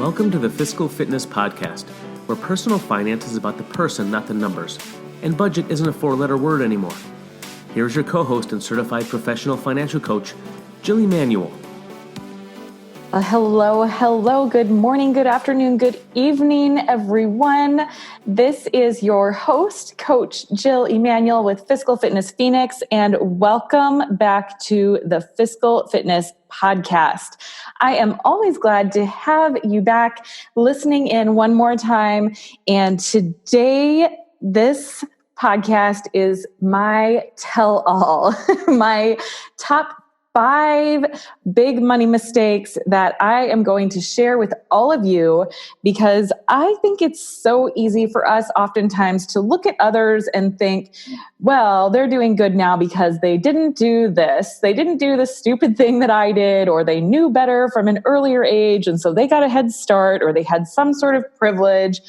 Welcome to the Fiscal Fitness Podcast, where personal finance is about the person, not the numbers, and budget isn't a four-letter word anymore. Here's your co-host and certified professional financial coach, Jill Emanuel. Hello. Good morning, good afternoon, good evening, everyone. This is your host, Coach Jill Emanuel with Fiscal Fitness Phoenix, and welcome back to the Fiscal Fitness Podcast. I am always glad to have you back listening in one more time. And today, this podcast is my tell-all, my top 5 big money mistakes that I am going to share with all of you, because I think it's so easy for us oftentimes to look at others and think, well, they're doing good now because they didn't do this. They didn't do the stupid thing that I did, or they knew better from an earlier age, and so they got a head start, or they had some sort of privilege.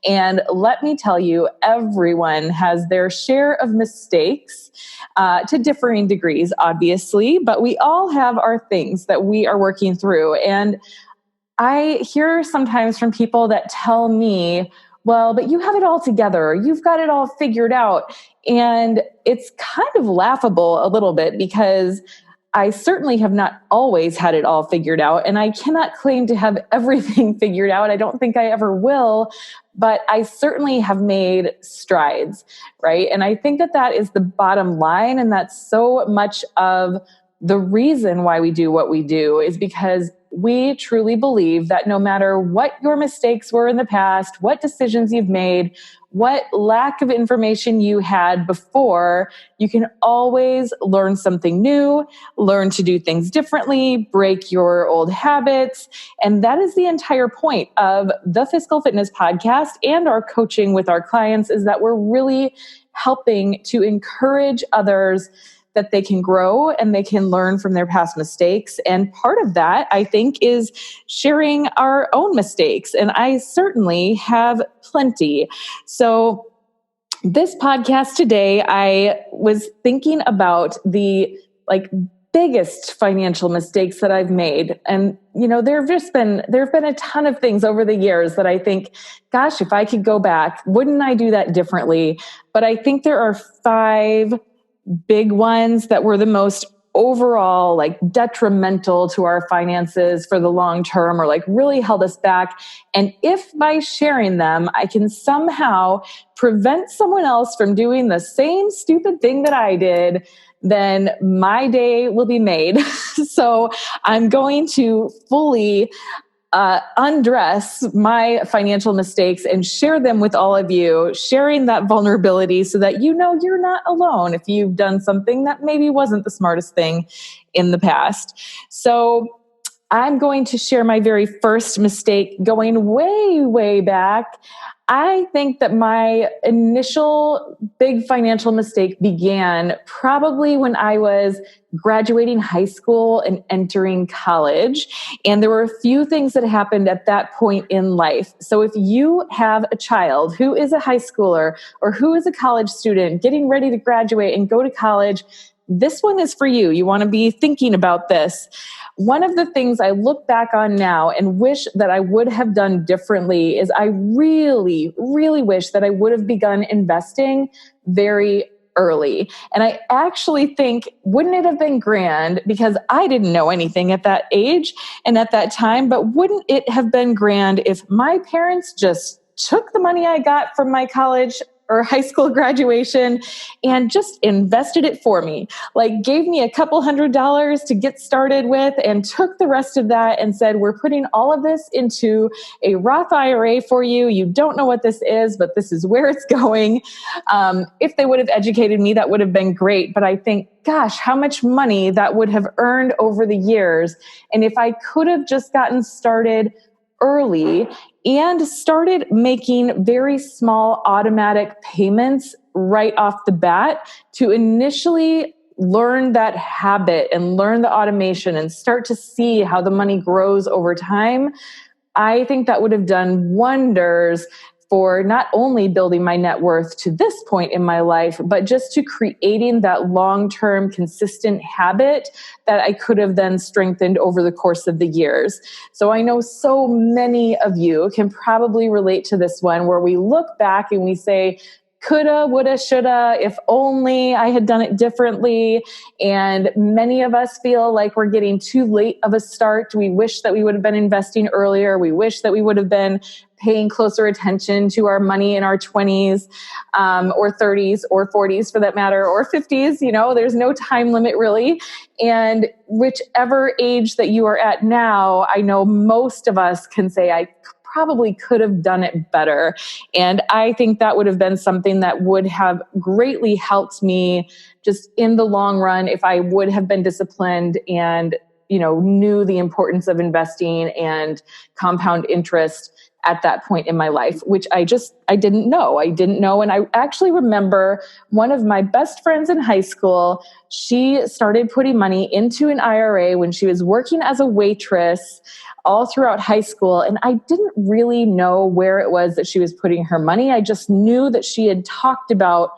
And let me tell you, everyone has their share of mistakes to differing degrees, obviously, but we all have our things that we are working through. And I hear sometimes from people that tell me, well, but you have it all together. You've got it all figured out. And it's kind of laughable a little bit, because I certainly have not always had it all figured out, and I cannot claim to have everything figured out. I don't think I ever will, but I certainly have made strides, right? And I think that that is the bottom line, and that's so much of the reason why we do what we do, is because we truly believe that no matter what your mistakes were in the past, what decisions you've made, what lack of information you had before, you can always learn something new, learn to do things differently, break your old habits. And that is the entire point of the Fiscal Fitness Podcast and our coaching with our clients, is that we're really helping to encourage others that they can grow and they can learn from their past mistakes. And part of that, I think, is sharing our own mistakes. And I certainly have plenty. So this podcast today, I was thinking about the biggest financial mistakes that I've made. And, there have been a ton of things over the years that I think, gosh, if I could go back, wouldn't I do that differently? But I think there are 5 big ones that were the most overall detrimental to our finances for the long term, or really held us back. And if by sharing them, I can somehow prevent someone else from doing the same stupid thing that I did, then my day will be made. So I'm going to fully undress my financial mistakes and share them with all of you, sharing that vulnerability so that you're not alone if you've done something that maybe wasn't the smartest thing in the past. So I'm going to share my very first mistake going way, way back. I think that my initial big financial mistake began probably when I was graduating high school and entering college. And there were a few things that happened at that point in life. So if you have a child who is a high schooler or who is a college student getting ready to graduate and go to college, this one is for you. You want to be thinking about this. One of the things I look back on now and wish that I would have done differently is I really, really wish that I would have begun investing very early. And I actually think, wouldn't it have been grand, because I didn't know anything at that age and at that time, but wouldn't it have been grand if my parents just took the money I got from my college or high school graduation and just invested it for me, gave me a couple $100s to get started with and took the rest of that and said, we're putting all of this into a Roth IRA for you. You don't know what this is, but this is where it's going. If they would have educated me, that would have been great. But I think, gosh, how much money that would have earned over the years. And if I could have just gotten started early and started making very small automatic payments right off the bat to initially learn that habit and learn the automation and start to see how the money grows over time, I think that would have done wonders for not only building my net worth to this point in my life, but just to creating that long-term consistent habit that I could have then strengthened over the course of the years. So I know so many of you can probably relate to this one where we look back and we say, coulda, woulda, shoulda, if only I had done it differently. And many of us feel like we're getting too late of a start. We wish that we would have been investing earlier. We wish that we would have been paying closer attention to our money in our 20s or 30s or 40s for that matter, or 50s. There's no time limit really. And whichever age that you are at now, I know most of us can say, I probably could have done it better. And I think that would have been something that would have greatly helped me just in the long run if I would have been disciplined and, knew the importance of investing and compound interest at that point in my life, which I didn't know. And I actually remember one of my best friends in high school, she started putting money into an IRA when she was working as a waitress all throughout high school. And I didn't really know where it was that she was putting her money. I just knew that she had talked about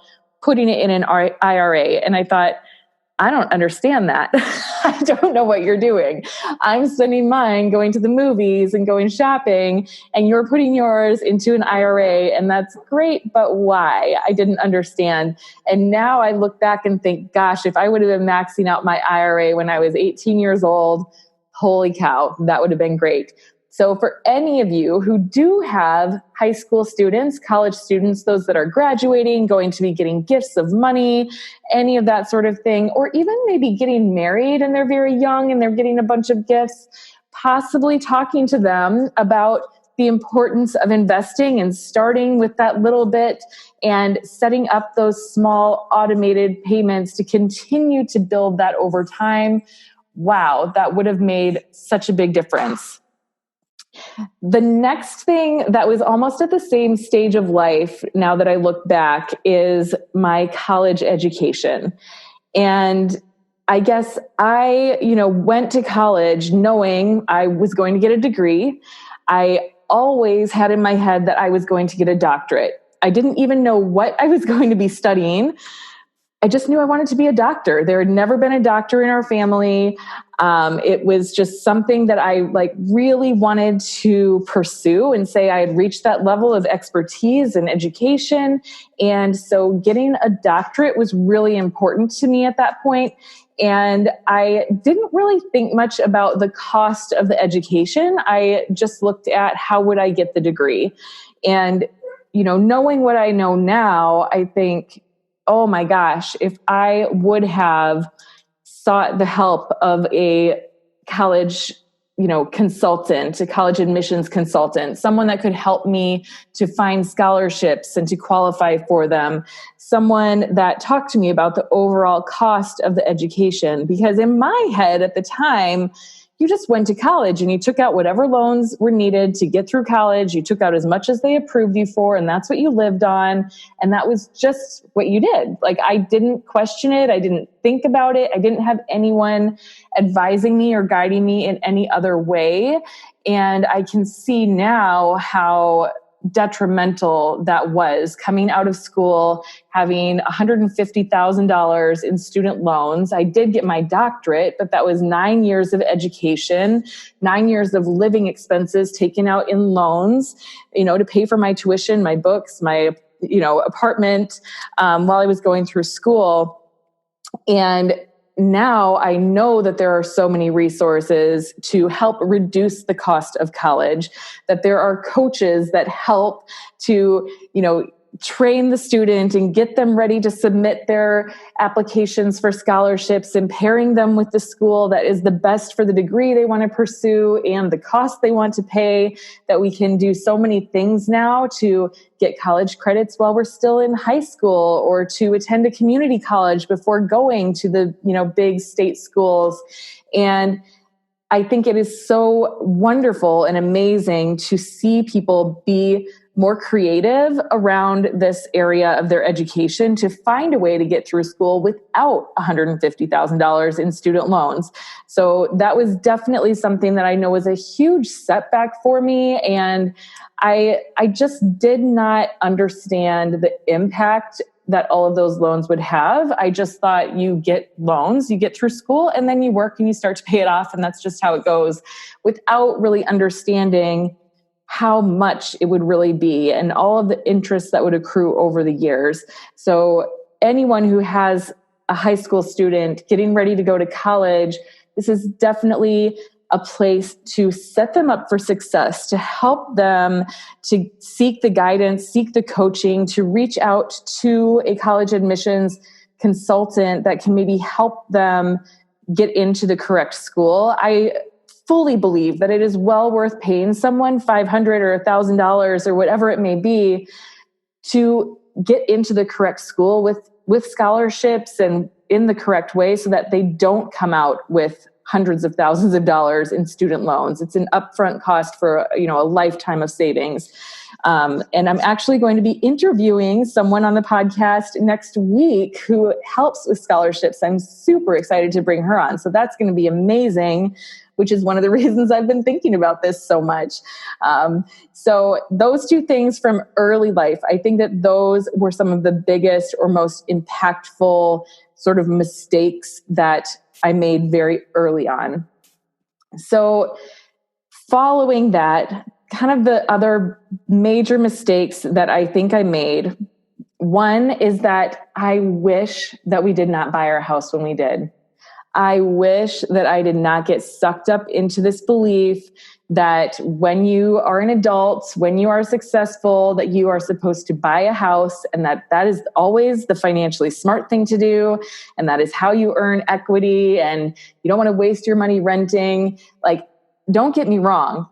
putting it in an IRA. And I thought, I don't understand that. I don't know what you're doing. I'm spending mine going to the movies and going shopping, and you're putting yours into an IRA, and that's great, but why? I didn't understand. And now I look back and think, gosh, if I would have been maxing out my IRA when I was 18 years old, holy cow, that would have been great. So for any of you who do have high school students, college students, those that are graduating, going to be getting gifts of money, any of that sort of thing, or even maybe getting married and they're very young and they're getting a bunch of gifts, possibly talking to them about the importance of investing and starting with that little bit and setting up those small automated payments to continue to build that over time. Wow, that would have made such a big difference. The next thing that was almost at the same stage of life, now that I look back, is my college education. And I guess I, went to college knowing I was going to get a degree. I always had in my head that I was going to get a doctorate. I didn't even know what I was going to be studying. I just knew I wanted to be a doctor. There had never been a doctor in our family. It was just something that I really wanted to pursue and say I had reached that level of expertise and education. And so getting a doctorate was really important to me at that point. And I didn't really think much about the cost of the education. I just looked at how would I get the degree. And, knowing what I know now, I think, oh my gosh, if I would have sought the help of a college, consultant, a college admissions consultant, someone that could help me to find scholarships and to qualify for them, someone that talked to me about the overall cost of the education. Because in my head at the time, you just went to college and you took out whatever loans were needed to get through college. You took out as much as they approved you for, and that's what you lived on. And that was just what you did. I didn't question it. I didn't think about it. I didn't have anyone advising me or guiding me in any other way. And I can see now how detrimental that was coming out of school, having $150,000 in student loans. I did get my doctorate, but that was 9 years of education, 9 years of living expenses taken out in loans, to pay for my tuition, my books, my, apartment, while I was going through school. And now I know that there are so many resources to help reduce the cost of college, that there are coaches that help to, train the student and get them ready to submit their applications for scholarships and pairing them with the school that is the best for the degree they want to pursue and the cost they want to pay, that we can do so many things now to get college credits while we're still in high school or to attend a community college before going to the, big state schools. And I think it is so wonderful and amazing to see people be more creative around this area of their education to find a way to get through school without $150,000 in student loans. So that was definitely something that I know was a huge setback for me. And I just did not understand the impact that all of those loans would have. I just thought you get loans, you get through school, and then you work and you start to pay it off. And that's just how it goes, without really understanding how much it would really be and all of the interest that would accrue over the years. So anyone who has a high school student getting ready to go to college, this is definitely a place to set them up for success, to help them to seek the guidance, seek the coaching, to reach out to a college admissions consultant that can maybe help them get into the correct school. I fully believe that it is well worth paying someone $500 or $1,000 or whatever it may be to get into the correct school with scholarships and in the correct way, so that they don't come out with hundreds of thousands of dollars in student loans. It's an upfront cost for a lifetime of savings. And I'm actually going to be interviewing someone on the podcast next week who helps with scholarships. I'm super excited to bring her on. So that's going to be amazing, which is one of the reasons I've been thinking about this so much. So those two things from early life, I think that those were some of the biggest or most impactful sort of mistakes that I made very early on. So following that, kind of the other major mistakes that I think I made, one is that I wish that we did not buy our house when we did. I wish that I did not get sucked up into this belief that when you are an adult, when you are successful, that you are supposed to buy a house, and that is always the financially smart thing to do. And that is how you earn equity, and you don't want to waste your money renting. Like, don't get me wrong.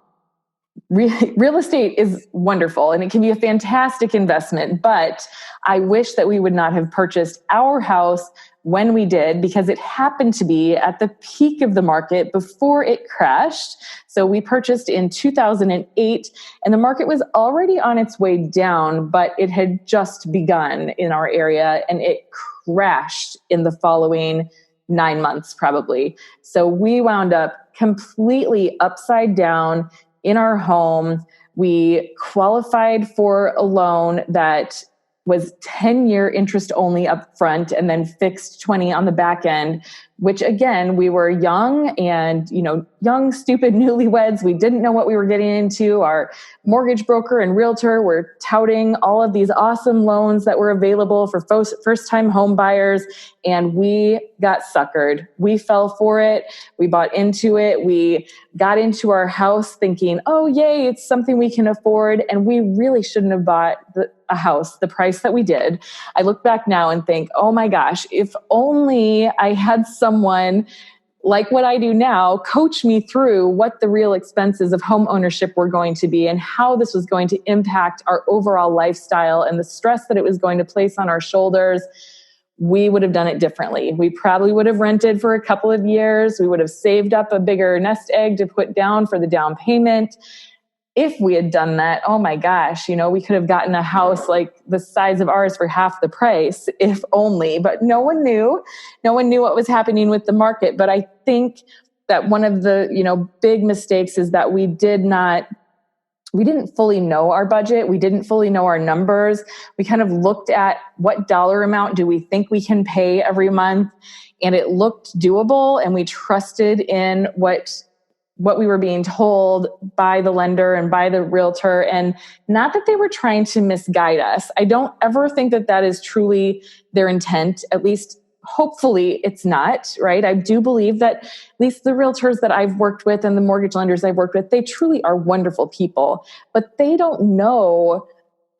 Real estate is wonderful and it can be a fantastic investment, but I wish that we would not have purchased our house when we did, because it happened to be at the peak of the market before it crashed. So we purchased in 2008 and the market was already on its way down, but it had just begun in our area and it crashed in the following 9 months probably. So we wound up completely upside down in our home. We qualified for a loan that was 10-year interest only up front and then fixed 20 on the back end, which again, we were young and, young, stupid newlyweds. We didn't know what we were getting into. Our mortgage broker and realtor were touting all of these awesome loans that were available for first-time home buyers. And we got suckered. We fell for it. We bought into it. We got into our house thinking, oh, yay, it's something we can afford. And we really shouldn't have bought a house the price that we did. I look back now and think, oh my gosh, if only I had someone like what I do now coach me through what the real expenses of home ownership were going to be and how this was going to impact our overall lifestyle and the stress that it was going to place on our shoulders, we would have done it differently. We probably would have rented for a couple of years. We would have saved up a bigger nest egg to put down for the down payment. If we had done that, oh my gosh, we could have gotten a house like the size of ours for half the price, if only. But no one knew. No one knew what was happening with the market. But I think that one of the, big mistakes is that we didn't fully know our budget. We didn't fully know our numbers. We kind of looked at what dollar amount do we think we can pay every month, and it looked doable, and we trusted in what we were being told by the lender and by the realtor, and not that they were trying to misguide us. I don't ever think that is truly their intent. At least, hopefully it's not, right? I do believe that at least the realtors that I've worked with and the mortgage lenders I've worked with, they truly are wonderful people, but they don't know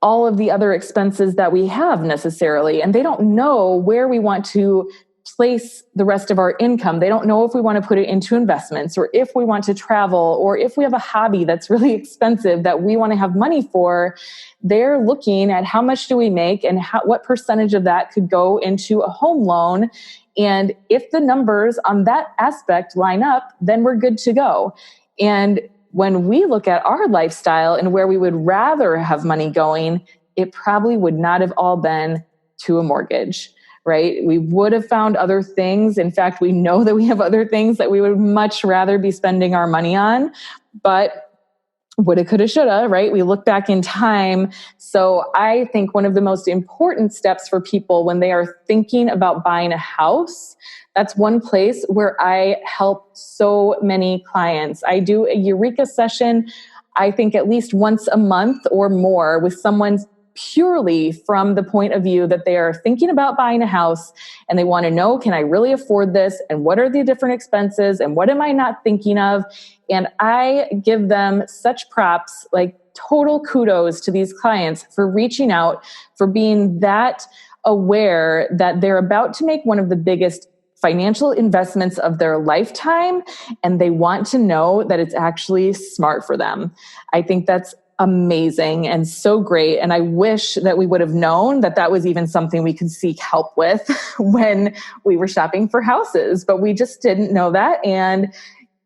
all of the other expenses that we have necessarily. And they don't know where we want to place the rest of our income. They don't know if we want to put it into investments, or if we want to travel, or if we have a hobby that's really expensive that we want to have money for. They're looking at how much do we make and what percentage of that could go into a home loan. And if the numbers on that aspect line up, then we're good to go. And when we look at our lifestyle and where we would rather have money going, it probably would not have all been to a mortgage, right? We would have found other things. In fact, we know that we have other things that we would much rather be spending our money on, but woulda, coulda, shoulda, right? We look back in time. So I think one of the most important steps for people when they are thinking about buying a house, that's one place where I help so many clients. I do a Eureka session, I think at least once a month or more, with someone purely from the point of view that they are thinking about buying a house and they want to know, can I really afford this? And what are the different expenses? And what am I not thinking of? And I give them such props, like total kudos to these clients for reaching out, for being that aware that they're about to make one of the biggest financial investments of their lifetime. And they want to know that it's actually smart for them. I think that's amazing and so great. And I wish that we would have known that that was even something we could seek help with when we were shopping for houses, but we just didn't know that. And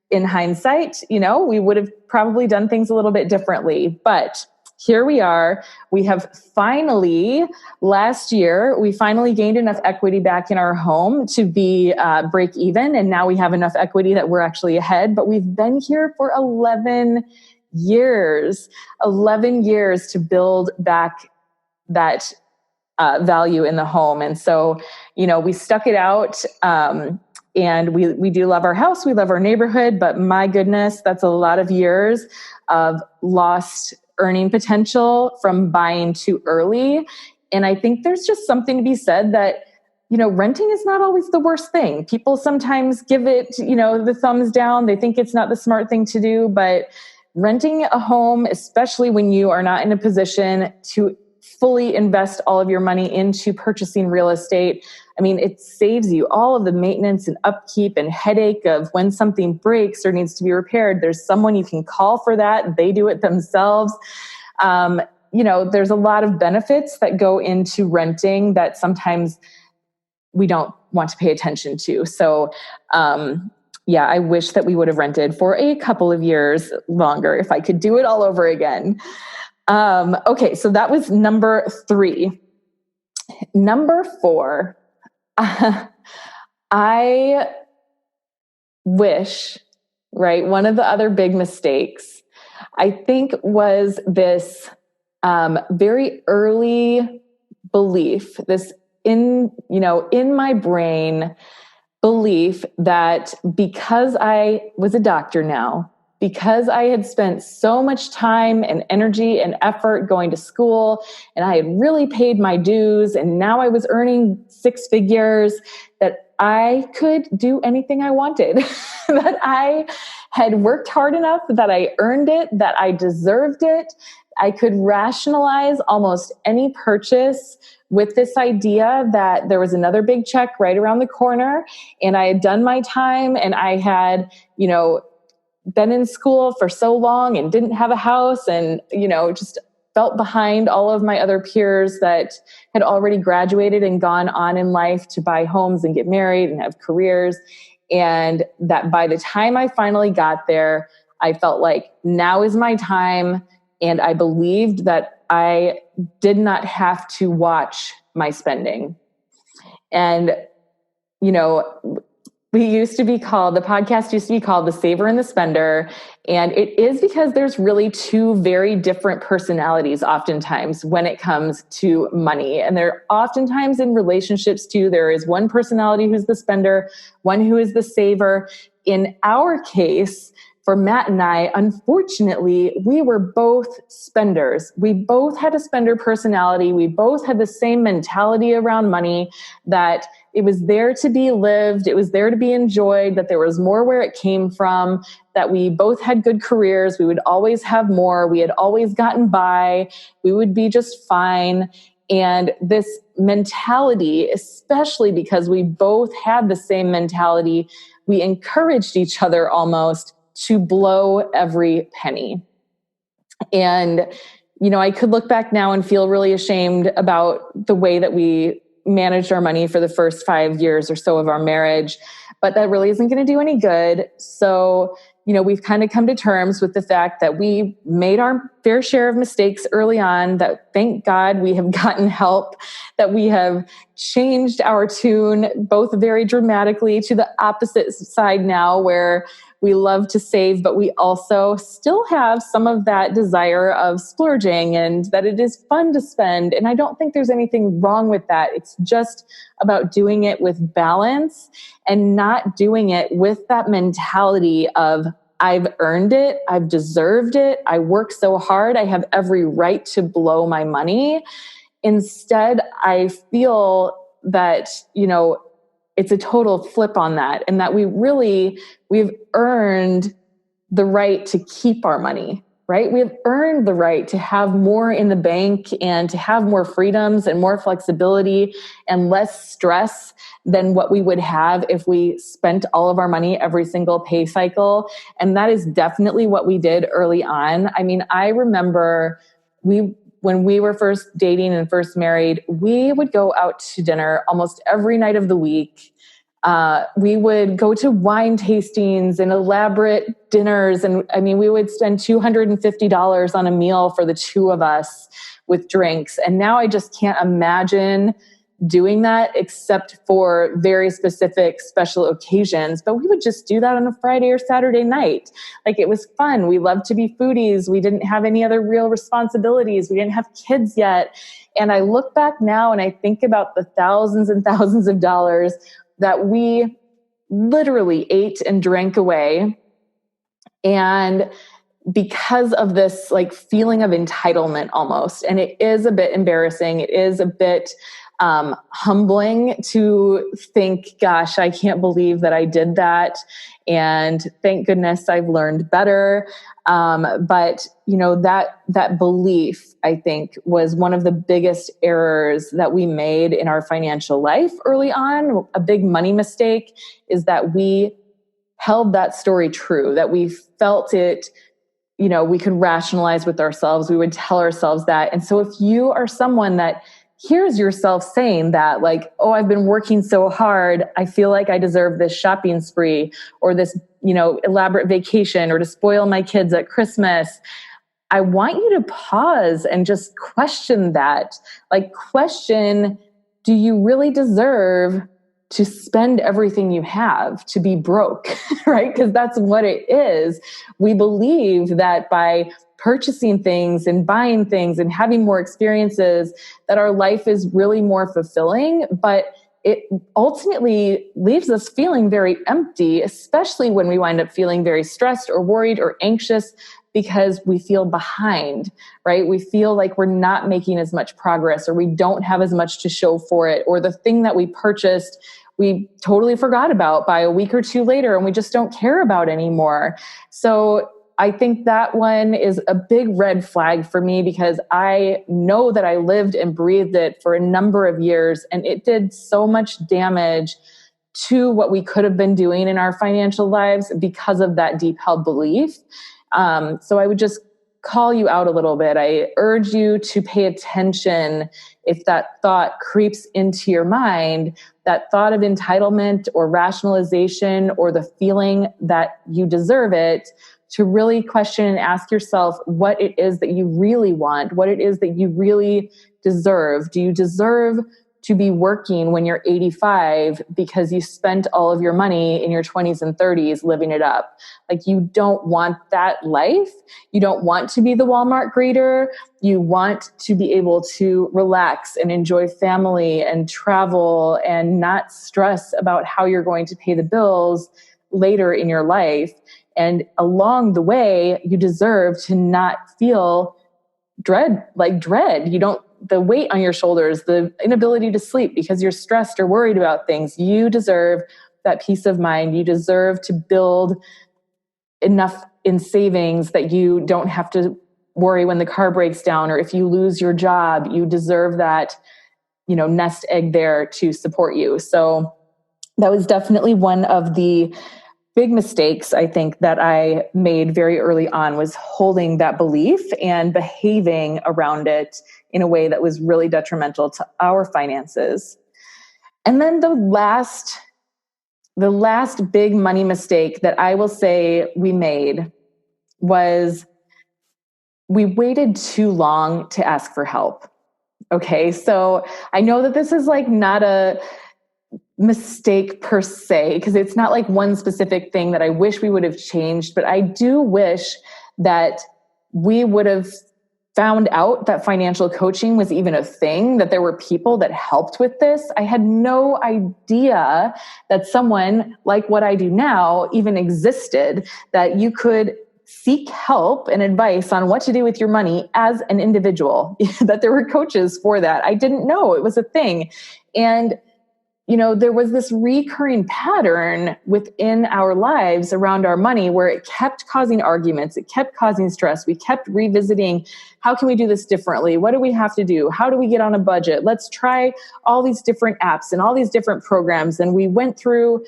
in hindsight, we would have probably done things a little bit differently, but here we are. We have finally, last year, we finally gained enough equity back in our home to be break even. And now we have enough equity that we're actually ahead, but we've been here for 11 years to build back that value in the home. And so, we stuck it out. And we do love our house. We love our neighborhood, but my goodness, that's a lot of years of lost earning potential from buying too early. And I think there's just something to be said that, renting is not always the worst thing. People sometimes give it, the thumbs down. They think it's not the smart thing to do, but renting a home, especially when you are not in a position to fully invest all of your money into purchasing real estate, it saves you all of the maintenance and upkeep and headache of when something breaks or needs to be repaired. There's someone you can call for that. They do it themselves. There's a lot of benefits that go into renting that sometimes we don't want to pay attention to. So, I wish that we would have rented for a couple of years longer if I could do it all over again. Okay, so that was number 3. Number 4, I wish, right, one of the other big mistakes, I think, was this very early belief, this in my brain belief that because I was a doctor now, because I had spent so much time and energy and effort going to school, and I had really paid my dues, and now I was earning 6 figures, that I could do anything I wanted, that I had worked hard enough, that I earned it, that I deserved it. I could rationalize almost any purchase with this idea that there was another big check right around the corner, and I had done my time, and I had, been in school for so long and didn't have a house, and, just felt behind all of my other peers that had already graduated and gone on in life to buy homes and get married and have careers. And that by the time I finally got there, I felt like now is my time. And I believed that I did not have to watch my spending. And, the podcast used to be called The Saver and the Spender. And it is because there's really 2 very different personalities oftentimes when it comes to money. And they're oftentimes in relationships too. There is one personality who's the spender, one who is the saver. In our case, for Matt and I, unfortunately, we were both spenders. We both had a spender personality. We both had the same mentality around money, that it was there to be lived, it was there to be enjoyed, that there was more where it came from, that we both had good careers, we would always have more, we had always gotten by, we would be just fine. And this mentality, especially because we both had the same mentality, we encouraged each other almost to blow every penny. And, I could look back now and feel really ashamed about the way that we managed our money for the first 5 years or so of our marriage, but that really isn't going to do any good. So, we've kind of come to terms with the fact that we made our fair share of mistakes early on, that thank God we have gotten help, that we have changed our tune both very dramatically to the opposite side now, where we love to save, but we also still have some of that desire of splurging, and that it is fun to spend. And I don't think there's anything wrong with that. It's just about doing it with balance and not doing it with that mentality of, I've earned it, I've deserved it, I work so hard, I have every right to blow my money. Instead, I feel that, it's a total flip on that, and that we've earned the right to keep our money, right? We've earned the right to have more in the bank and to have more freedoms and more flexibility and less stress than what we would have if we spent all of our money every single pay cycle. And that is definitely what we did early on. I mean, I remember when we were first dating and first married, we would go out to dinner almost every night of the week. We would go to wine tastings and elaborate dinners. And I mean, we would spend $250 on a meal for the two of us with drinks. And now I just can't imagine doing that except for very specific special occasions. But we would just do that on a Friday or Saturday night. Like, it was fun. We loved to be foodies. We didn't have any other real responsibilities. We didn't have kids yet. And I look back now and I think about the thousands and thousands of dollars that we literally ate and drank away. And because of this feeling of entitlement almost, and it is a bit embarrassing. It is a bit humbling to think, gosh, I can't believe that I did that. And thank goodness I've learned better. But that belief, I think, was one of the biggest errors that we made in our financial life early on. A big money mistake is that we held that story true, that we felt it, we could rationalize with ourselves. We would tell ourselves that. And so if you are someone that hears yourself saying that, oh, I've been working so hard, I feel like I deserve this shopping spree or this, elaborate vacation, or to spoil my kids at Christmas, I want you to pause and just question that. Question, do you really deserve to spend everything you have, to be broke, right? Because that's what it is. We believe that by purchasing things and buying things and having more experiences, that our life is really more fulfilling, but it ultimately leaves us feeling very empty, especially when we wind up feeling very stressed or worried or anxious because we feel behind, right? We feel like we're not making as much progress, or we don't have as much to show for it, or the thing that we purchased we totally forgot about by a week or two later, and we just don't care about anymore. So I think that one is a big red flag for me, because I know that I lived and breathed it for a number of years, and it did so much damage to what we could have been doing in our financial lives because of that deep held belief. So I would just call you out a little bit. I urge you to pay attention if that thought creeps into your mind, that thought of entitlement or rationalization or the feeling that you deserve it, to really question and ask yourself what it is that you really want, what it is that you really deserve. Do you deserve to be working when you're 85 because you spent all of your money in your 20s and 30s living it up? Like, you don't want that life. You don't want to be the Walmart greeter. You want to be able to relax and enjoy family and travel and not stress about how you're going to pay the bills later in your life. And along the way, you deserve to not feel dread. You don't, the weight on your shoulders, the inability to sleep because you're stressed or worried about things. You deserve that peace of mind. You deserve to build enough in savings that you don't have to worry when the car breaks down, or if you lose your job. You deserve that, nest egg there to support you. So that was definitely one of the big mistakes, I think, that I made very early on, was holding that belief and behaving around it in a way that was really detrimental to our finances. And then the last the last big money mistake that I will say we made was we waited too long to ask for help. Okay. So I know that this is like not a mistake per se, because it's not like one specific thing that I wish we would have changed, but I do wish that we would have found out that financial coaching was even a thing, that there were people that helped with this. I had no idea that someone like what I do now even existed, that you could seek help and advice on what to do with your money as an individual, that there were coaches for that. I didn't know it was a thing. And there was this recurring pattern within our lives around our money where it kept causing arguments. It kept causing stress. We kept revisiting, how can we do this differently? What do we have to do? How do we get on a budget? Let's try all these different apps and all these different programs. And we went through,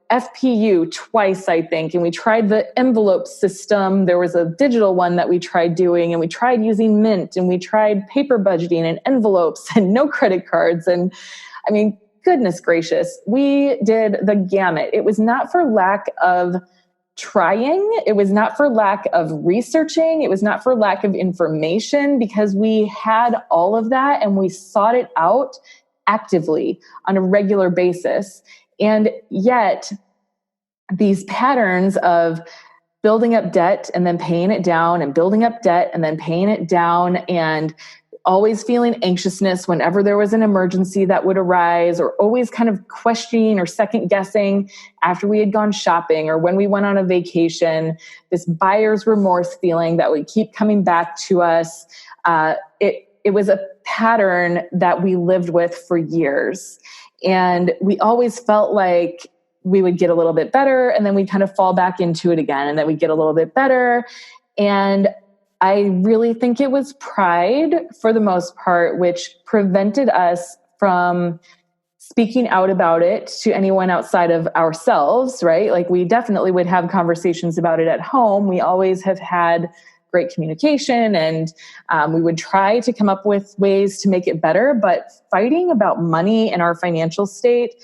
FPU twice, I think, and we tried the envelope system. There was a digital one that we tried doing, and we tried using Mint, and we tried paper budgeting and envelopes and no credit cards. And I mean, goodness gracious, we did the gamut. It was not for lack of trying. It was not for lack of researching. It was not for lack of information, because we had all of that and we sought it out actively on a regular basis. And yet these patterns of building up debt and then paying it down, and building up debt and then paying it down, and always feeling anxiousness whenever there was an emergency that would arise, or always kind of questioning or second guessing after we had gone shopping or when we went on a vacation, this buyer's remorse feeling that would keep coming back to us. It was a pattern that we lived with for years. And we always felt like we would get a little bit better, and then we'd kind of fall back into it again, and then we'd get a little bit better. And I really think it was pride for the most part, which prevented us from speaking out about it to anyone outside of ourselves, right? Like, we definitely would have conversations about it at home. We always have had great communication, and we would try to come up with ways to make it better. But fighting about money and our financial state,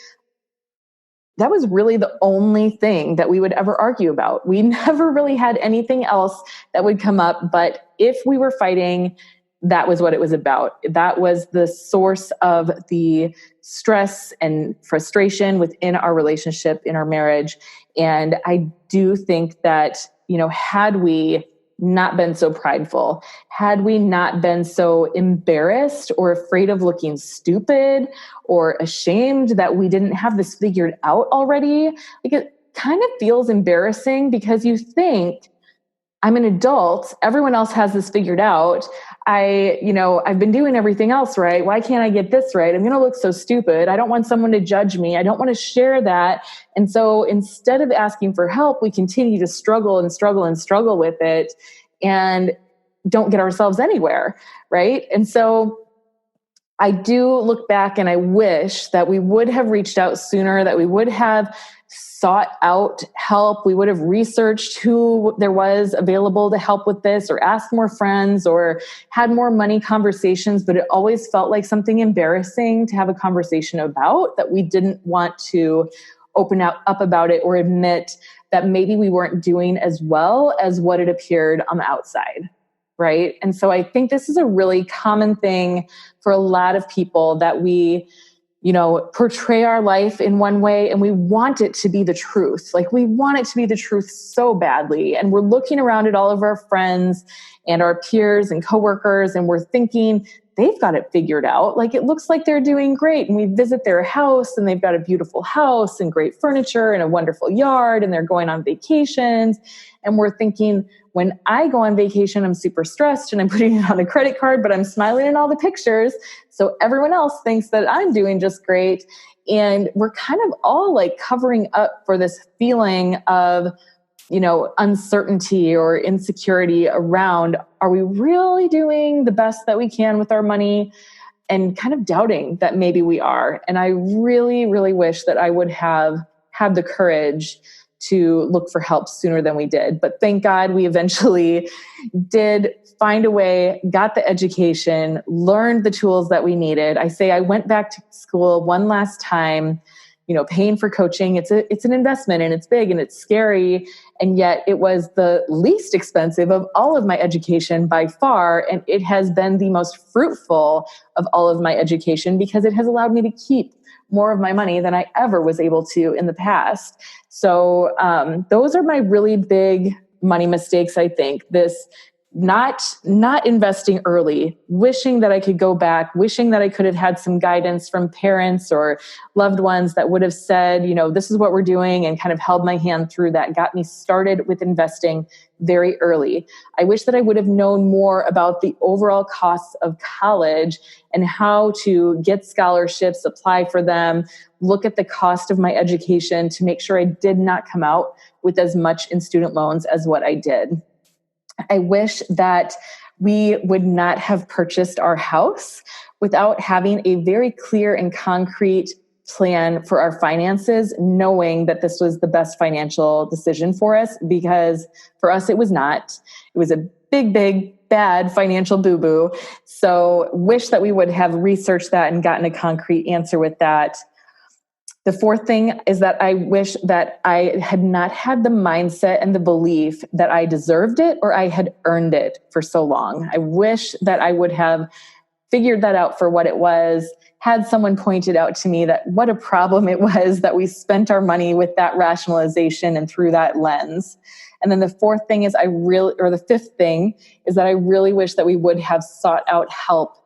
that was really the only thing that we would ever argue about. We never really had anything else that would come up. But if we were fighting, that was what it was about. That was the source of the stress and frustration within our relationship, in our marriage. And I do think that, had we not been so prideful, had we not been so embarrassed or afraid of looking stupid or ashamed that we didn't have this figured out already, like, it kind of feels embarrassing, because you think, I'm an adult, everyone else has this figured out. I've been doing everything else right. Why can't I get this right? I'm going to look so stupid. I don't want someone to judge me. I don't want to share that. And so instead of asking for help, we continue to struggle and struggle and struggle with it, and don't get ourselves anywhere, right? And so I do look back and I wish that we would have reached out sooner, that we would have sought out help. We would have researched who there was available to help with this, or asked more friends, or had more money conversations. But it always felt like something embarrassing to have a conversation about, that we didn't want to open up about it or admit that maybe we weren't doing as well as what it appeared on the outside. Right. And so I think this is a really common thing for a lot of people, that we, portray our life in one way, and we want it to be the truth. Like, we want it to be the truth so badly. And we're looking around at all of our friends and our peers and coworkers, and we're thinking they've got it figured out. Like, it looks like they're doing great. And we visit their house, and they've got a beautiful house and great furniture and a wonderful yard, and they're going on vacations. And we're thinking, when I go on vacation, I'm super stressed and I'm putting it on a credit card, but I'm smiling in all the pictures. So everyone else thinks that I'm doing just great. And we're kind of all like covering up for this feeling of, uncertainty or insecurity around, are we really doing the best that we can with our money? And kind of doubting that maybe we are. And I really, really wish that I would have had the courage to look for help sooner than we did. But thank God we eventually did find a way, got the education, learned the tools that we needed. I went back to school one last time paying for coaching. It's an investment and it's big and it's scary. And yet it was the least expensive of all of my education by far. And it has been the most fruitful of all of my education because it has allowed me to keep more of my money than I ever was able to in the past. So those are my really big money mistakes, I think. This not investing early, wishing that I could go back, wishing that I could have had some guidance from parents or loved ones that would have said, this is what we're doing, and kind of held my hand through that, got me started with investing very early. I wish that I would have known more about the overall costs of college and how to get scholarships, apply for them, look at the cost of my education to make sure I did not come out with as much in student loans as what I did. I wish that we would not have purchased our house without having a very clear and concrete plan for our finances, knowing that this was the best financial decision for us, because for us, it was not. It was a big, bad financial boo-boo. So wish that we would have researched that and gotten a concrete answer with that. The fourth thing is that I wish that I had not had the mindset and the belief that I deserved it or I had earned it for so long. I wish that I would have figured that out for what it was, had someone pointed out to me that what a problem it was that we spent our money with that rationalization and through that lens. And then the fifth thing is that I really wish that we would have sought out help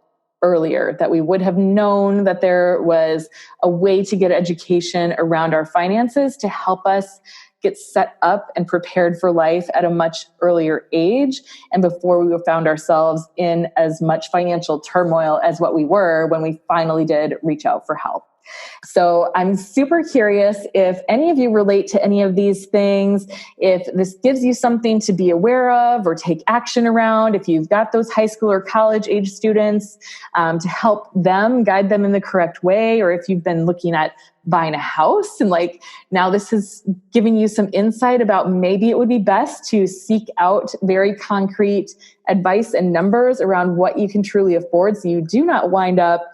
earlier, that we would have known that there was a way to get education around our finances to help us get set up and prepared for life at a much earlier age, and before we found ourselves in as much financial turmoil as what we were when we finally did reach out for help. So I'm super curious if any of you relate to any of these things, if this gives you something to be aware of or take action around, if you've got those high school or college age students to help them, guide them in the correct way, or if you've been looking at buying a house and now this is giving you some insight about maybe it would be best to seek out very concrete advice and numbers around what you can truly afford so you do not wind up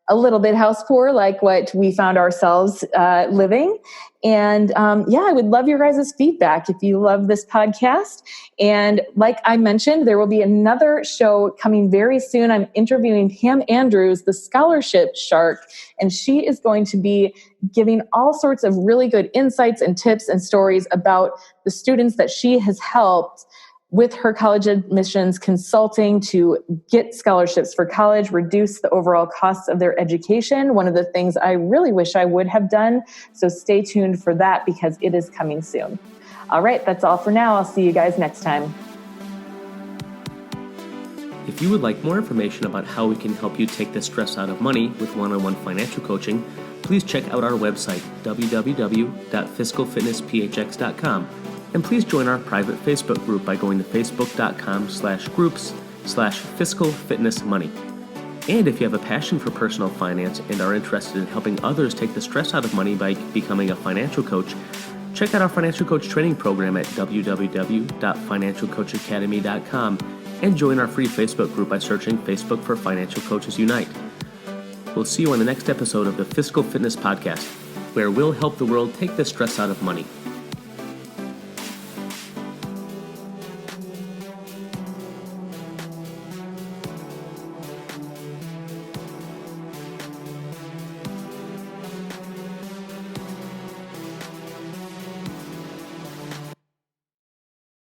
a little bit house poor like what we found ourselves living. And I would love your guys' feedback if you love this podcast. And like I mentioned, there will be another show coming very soon. I'm interviewing Pam Andrews, the scholarship shark, and she is going to be giving all sorts of really good insights and tips and stories about the students that she has helped with her college admissions consulting to get scholarships for college, reduce the overall costs of their education. One of the things I really wish I would have done. So stay tuned for that because it is coming soon. All right, that's all for now. I'll see you guys next time. If you would like more information about how we can help you take the stress out of money with one-on-one financial coaching, please check out our website, www.fiscalfitnessphx.com. And please join our private Facebook group by going to facebook.com/groups/fiscalfitnessmoney. And if you have a passion for personal finance and are interested in helping others take the stress out of money by becoming a financial coach, check out our financial coach training program at www.financialcoachacademy.com and join our free Facebook group by searching Facebook for Financial Coaches Unite. We'll see you on the next episode of the Fiscal Fitness Podcast, where we'll help the world take the stress out of money.